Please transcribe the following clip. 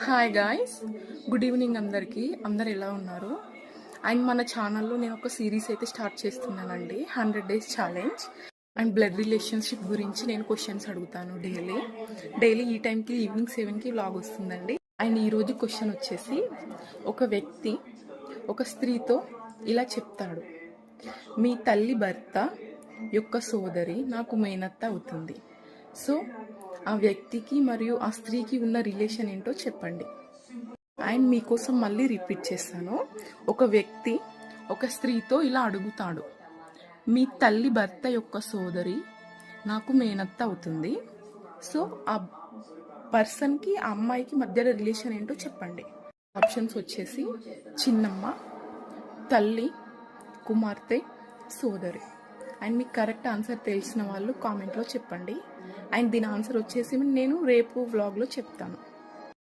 Hi guys, good evening అందరు ఎలా ఉన్నారు? అండ్ మన ఛానల్లో నేను ఒక సిరీస్ అయితే స్టార్ట్ చేస్తున్నానండి, 100 Days challenge. And blood relationship గురించి నేను క్వశ్చన్స్ అడుగుతాను డైలీ ఈ టైంకి ఈవినింగ్ 7కి వ్లాగ్ వస్తుందండి. అండ్ ఈరోజు క్వశ్చన్ వచ్చేసి, ఒక వ్యక్తి ఒక స్త్రీతో ఇలా చెప్తాడు: మీ తల్లి భర్త యొక్క సోదరి నాకు మేనత్త అవుతుంది. సో ఆ వ్యక్తికి మరియు ఆ స్త్రీకి ఉన్న రిలేషన్ ఏంటో చెప్పండి. అండ్ మీకోసం మళ్ళీ రిపీట్ చేస్తాను. ఒక వ్యక్తి ఒక స్త్రీతో ఇలా అడుగుతాడు: మీ తల్లి భర్త యొక్క సోదరి నాకు మేనత్త అవుతుంది. సో ఆ పర్సన్కి ఆ అమ్మాయికి మధ్య రిలేషన్ ఏంటో చెప్పండి. ఆప్షన్స్ వచ్చేసి చిన్నమ్మ, తల్లి, కుమార్తె, సోదరి. అండ్ మీకు కరెక్ట్ ఆన్సర్ తెలిసిన వాళ్ళు కామెంట్లో చెప్పండి. అండ్ దీని ఆన్సర్ వచ్చేసి నేను రేపు వ్లాగ్లో చెప్తాను.